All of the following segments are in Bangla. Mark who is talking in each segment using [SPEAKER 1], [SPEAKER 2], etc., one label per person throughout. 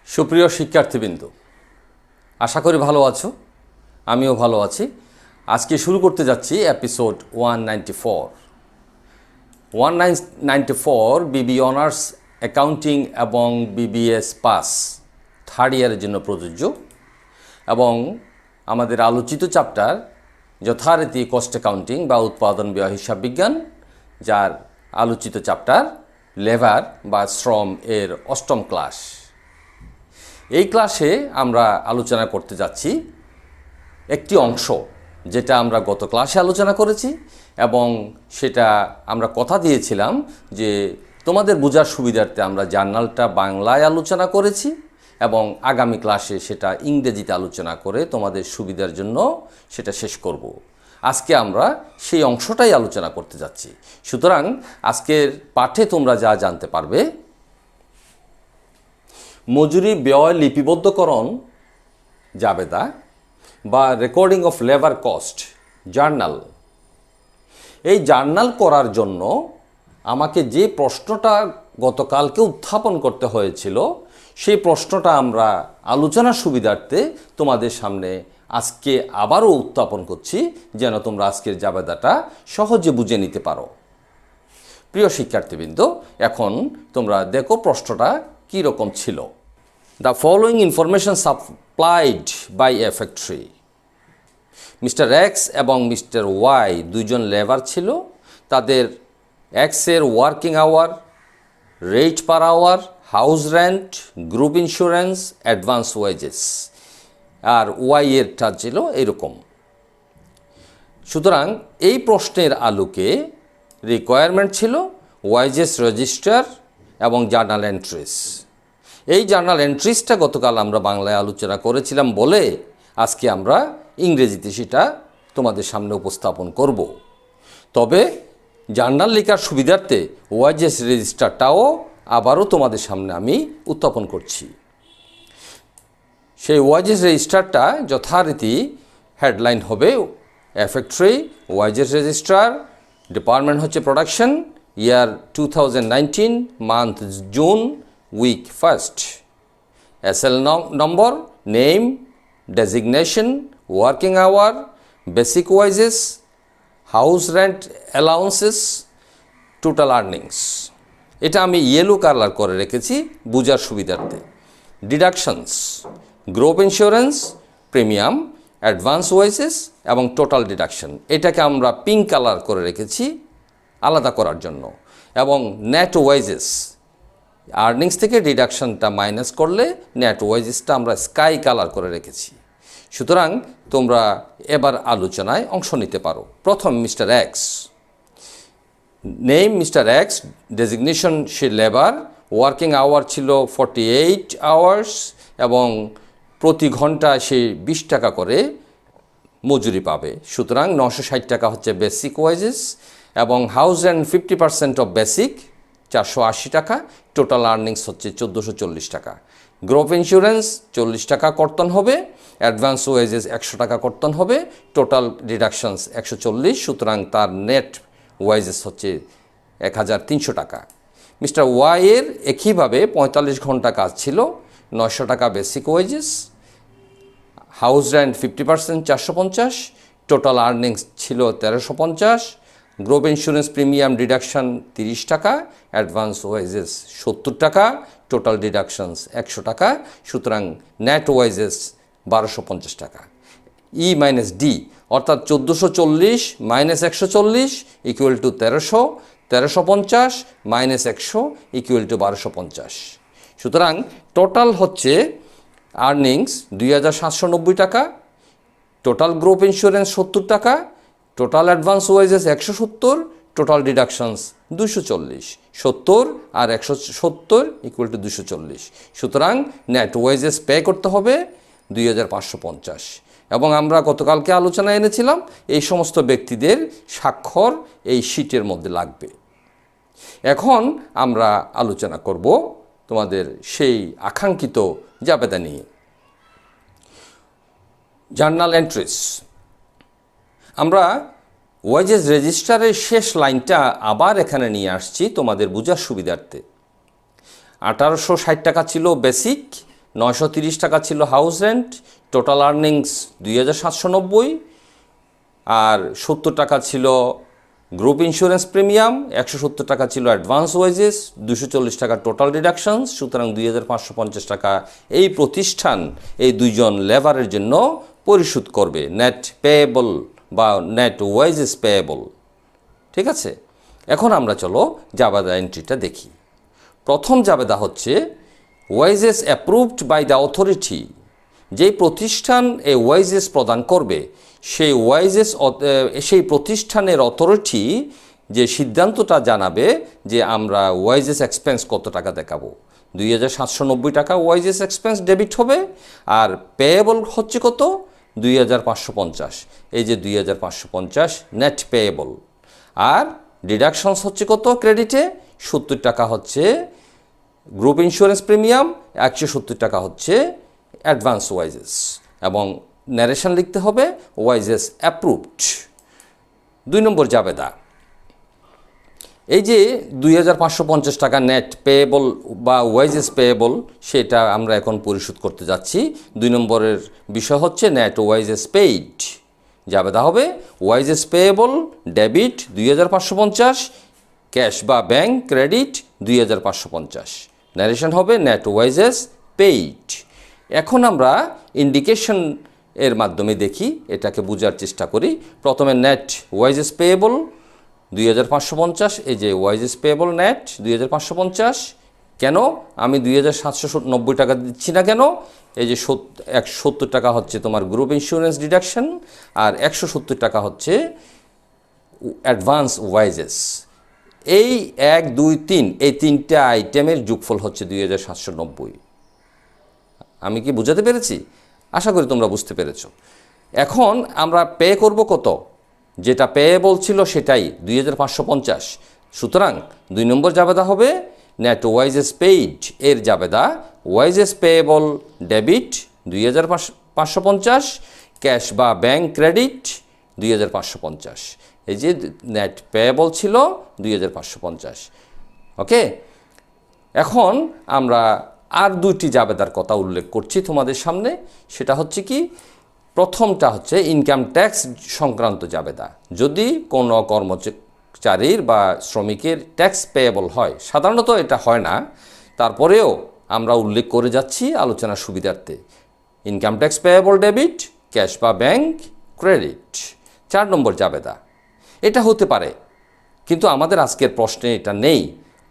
[SPEAKER 1] সুপ্রিয় শিক্ষার্থীবৃন্দ, আশা করি ভালো আছো। আমিও ভালো আছি। আজকে শুরু করতে যাচ্ছি এপিসোড 194 বিবি অনার্স অ্যাকাউন্টিং এবং বিবিএস পাস থার্ড ইয়ারের জন্য প্রযোজ্য, এবং আমাদের আলোচিত চ্যাপ্টার যথারীতি কস্ট অ্যাকাউন্টিং বা উৎপাদন ব্যয় হিসাব বিজ্ঞান, যার আলোচিত চ্যাপ্টার লেবার বা শ্রম এর 8ম ক্লাস। এই ক্লাসে আমরা আলোচনা করতে যাচ্ছি একটি অংশ যেটা আমরা গত ক্লাসে আলোচনা করেছি, এবং সেটা আমরা কথা দিয়েছিলাম যে তোমাদের বোঝার সুবিধার্থে আমরা জার্নালটা বাংলায় আলোচনা করেছি এবং আগামী ক্লাসে সেটা ইংরেজিতে আলোচনা করে তোমাদের সুবিধার জন্য সেটা শেষ করব। আজকে আমরা সেই অংশটাই আলোচনা করতে যাচ্ছি। সুতরাং আজকের পাঠে তোমরা যা জানতে পারবে: মজুরি ব্যয় লিপিবদ্ধকরণ জাবেদা বা recording of labour cost journal. এই জার্নাল করার জন্য আমাকে যে প্রশ্নটা গতকালকে উত্থাপন করতে হয়েছিল, সেই প্রশ্নটা আমরা আলোচনার সুবিধার্থে তোমাদের সামনে আজকে আবারও উত্থাপন করছি, যেন তোমরা আজকের জাবেদাটা সহজে বুঝে নিতে পারো। প্রিয় শিক্ষার্থীবৃন্দ, এখন তোমরা দেখো প্রশ্নটা কী রকম ছিল। The following information supplied by a factory. Mister X এবং মিস্টার ওয়াই দুইজন লেবার ছিল। তাদের এক্সের working hour, rate per hour, house rent, group insurance, advance wages, আর ওয়াই এরটা ছিল এরকম। সুতরাং এই প্রশ্নের আলোকে রিকোয়ারমেন্ট ছিল ওয়েজেস রেজিস্টার এবং জার্নাল এন্ট্রিস। এই জার্নাল এন্ট্রিসটা গতকাল আমরা বাংলায় আলোচনা করেছিলাম বলে আজকে আমরা ইংরেজিতে সেটা তোমাদের সামনে উপস্থাপন করব। তবে জার্নাল লেখার সুবিধার্থে ওয়াইজেস রেজিস্টারটাও আবারও তোমাদের সামনে আমি উত্থাপন করছি। সেই ওয়াইজেস রেজিস্টারটা যথারীতি হেডলাইন হবে এ ফ্যাক্টরি, ওয়াইজেস রেজিস্টার, ডিপার্টমেন্ট হচ্ছে প্রোডাকশন, ইয়ার 2019, month June, week 1st, SL number, name, designation, working hour, basic wages, house rent allowances, total earnings. এটা আমি ইয়েলো কালার করে রেখেছি বুঝার সুবিধার্থে। Deductions, group insurance, premium, advance wages এবং টোটাল ডিডাকশন, এটাকে আমরা পিঙ্ক কালার করে রেখেছি আলাদা করার জন্য। এবং নেট ওয়েজেস, আর্নিংস থেকে ডিডাকশনটা মাইনাস করলে নেট ওয়েজেসটা আমরা স্কাই কালার করে রেখেছি। সুতরাং তোমরা এবার আলোচনায় অংশ নিতে পারো। প্রথম Mister X, name Mister X, designation সে লেবার, ওয়ার্কিং আওয়ার ছিল 48 আওয়ার্স এবং প্রতি ঘন্টায় সে 20 টাকা করে মজুরি পাবে। সুতরাং 960 টাকা হচ্ছে বেসিক ওয়েজেস, এবং হাউস রেন্ট 50% অফ বেসিক 480 টাকা, টোটাল আর্নিংস হচ্ছে 1440 টাকা। গ্রুপ ইন্স্যুরেন্স 40 টাকা কর্তন হবে, অ্যাডভান্স ওয়েজেস 100 টাকা কর্তন হবে, টোটাল ডিডাকশনস 140, সুতরাং তার নেট ওয়েজেস হচ্ছে 1300 টাকা। মিস্টার ওয়াই এর একইভাবে 45 ঘন্টা কাজ ছিল, 900 টাকা basic wages, house rent 50% 450, total earnings ছিল 1350, গ্রুপ ইন্স্যুরেন্স প্রিমিয়াম ডিডাকশন 30 টাকা, অ্যাডভান্স ওয়েজেস 70 টাকা, টোটাল ডিডাকশনস 100 টাকা, সুতরাং নেট ওয়েজেস 1250 টাকা। ই মাইনাস ডি অর্থাৎ 1440 minus 140 equal to 1300, 1350 minus 100 equal to 1250। সুতরাং টোটাল হচ্ছে আর্নিংস 2790 টাকা, টোটাল গ্রুপ ইন্স্যুরেন্স 70 টাকা, total advance wages 170, total deductions 240, 70 আর 170 ইকুয়াল টু 240। সুতরাং নেট ওয়েজেস পে করতে হবে 2550। এবং আমরা গতকালকে আলোচনা এনেছিলাম এই সমস্ত ব্যক্তিদের স্বাক্ষর এই শীটের মধ্যে লাগবে। এখন আমরা আলোচনা করব তোমাদের সেই আকাঙ্ক্ষিত জাবেদা নিয়ে। জার্নাল এন্ট্রিস, আমরা ওয়াইজেস রেজিস্টারের শেষ লাইনটা আবার এখানে নিয়ে আসছি তোমাদের বোঝার সুবিধার্থে। 1860 টাকা ছিল বেসিক, 930 টাকা ছিল হাউস রেন্ট, টোটাল আর্নিংস 2790, আর 70 টাকা ছিল গ্রুপ ইন্স্যুরেন্স প্রিমিয়াম, 170 টাকা ছিল অ্যাডভান্স ওয়েজেস, 240 টাকা টোটাল ডিডাকশনস। সুতরাং 2550 টাকা এই প্রতিষ্ঠান এই দুইজন লেবারের জন্য পরিশোধ করবে, নেট পেয়েবল বা নেট ওয়েজেস পেয়েবল। ঠিক আছে, এখন আমরা চলো জাবেদা এন্ট্রিটা দেখি। প্রথম জাবেদা হচ্ছে wages approved by the authority. যেই প্রতিষ্ঠান এই ওয়েজেস প্রদান করবে সেই প্রতিষ্ঠানের অথরিটি যে সিদ্ধান্তটা জানাবে যে আমরা ওয়েজেস এক্সপেন্স কত টাকা দেখাবো। 2790 টাকা ওয়েজেস এক্সপেন্স ডেবিট হবে, আর পেয়েবল হচ্ছে কত, 2550। এই যে 2550 নেট পেয়েবল। আর ডিডাকশনস হচ্ছে কত ক্রেডিটে, 70 টাকা হচ্ছে গ্রুপ ইন্স্যুরেন্স প্রিমিয়াম, 170 টাকা হচ্ছে অ্যাডভান্স ওয়াইজেস, এবং ন্যারেশন লিখতে হবে ওয়াইজেস অ্যাপ্রুভড। 2 নম্বর জাবেদা, এই যে 2550 টাকা নেট পেয়েবল বা ওয়াইজেস পেয়েবল সেটা আমরা এখন পরিশোধ করতে যাচ্ছি। 2 নম্বরের বিষয় হচ্ছে নেট ওয়াইজেস পেইড। জাবেদা হবে ওয়াইজেস পেয়েবল ডেবিট 2550, ক্যাশ বা ব্যাংক ক্রেডিট 2550। ন্যারেশন হবে নেট ওয়াইজেস পেইড। এখন আমরা ইন্ডিকেশন এর মাধ্যমে দেখি, এটাকে বোঝার চেষ্টা করি। প্রথমে নেট ওয়াইজেস পেয়েবল 2550, এই যে ওয়াইজেস পেয়েবল নেট 2550। কেন আমি 2790 টাকা দিচ্ছি না কেন? এই যে 170 টাকা হচ্ছে তোমার গ্রুপ ইন্স্যুরেন্স ডিডাকশন, আর 170 টাকা হচ্ছে অ্যাডভান্স ওয়াইজেস। এই 1 2 3 এই তিনটা আইটেমের যোগফল হচ্ছে 2790। আমি কি বুঝাতে পেরেছি? আশা করি তোমরা বুঝতে পেরেছ। এখন আমরা পে করব কত, যেটা পেয়েবল ছিল সেটাই 2550। সুতরাং 2 নম্বর জাবেদা হবে নেট ওয়াইজেস পেইড এর জাবেদা ওয়াইজেস পেয়েবল ডেবিট 2550, ক্যাশ বা ব্যাংক ক্রেডিট 2550। এই যে নেট পেয়েবল ছিল 2550। ওকে, এখন আমরা আর 2টি জাবেদার কথা উল্লেখ করছি তোমাদের সামনে। সেটা হচ্ছে কি, প্রথমটা হচ্ছে ইনকাম ট্যাক্স সংক্রান্ত জাবেদা। যদি কোনো কর্মচারীর বা শ্রমিকের ট্যাক্স পেয়েবল হয়, সাধারণত এটা হয় না, তারপরেও আমরা উল্লেখ করে যাচ্ছি আলোচনার সুবিধার্থে। Income tax payable debit, cash বা ব্যাংক ক্রেডিট। 4 নম্বর জাবেদা, এটা হতে পারে কিন্তু আমাদের আজকের প্রশ্নে এটা নেই।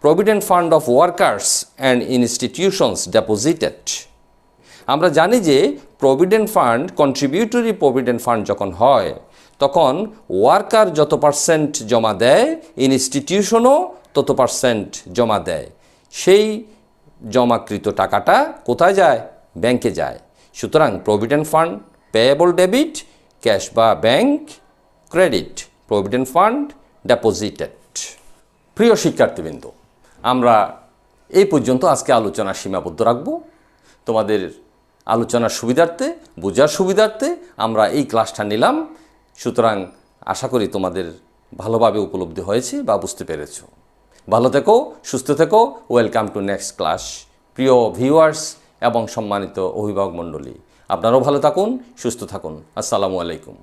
[SPEAKER 1] Provident fund of workers and institutions deposited. আমরা জানি যে provident fund, contributory provident fund যখন হয় তখন ওয়ার্কার যত পার্সেন্ট জমা দেয়, ইনস্টিটিউশনও তত পার্সেন্ট জমা দেয়। সেই জমাকৃত টাকাটা কোথায় যায়? ব্যাংকে যায়। সুতরাং provident fund payable debit, cash বা ব্যাংক ক্রেডিট, প্রভিডেন্ট ফান্ড ডেপোজিটেড। প্রিয় শিক্ষার্থীবৃন্দ, আমরা এই পর্যন্ত আজকে আলোচনা সীমাবদ্ধ রাখব। তোমাদের আলোচনার সুবিধার্থে, বোঝার সুবিধার্থে আমরা এই ক্লাসটা নিলাম। সুতরাং আশা করি তোমাদের ভালোভাবে উপলব্ধি হয়েছে বা বুঝতে পেরেছ। ভালো থেকো, সুস্থ থেকো। Welcome to next class. প্রিয় ভিউয়ার্স এবং সম্মানিত অভিভাবক মণ্ডলী, আপনারাও ভালো থাকুন, সুস্থ থাকুন। আসসালামু আলাইকুম।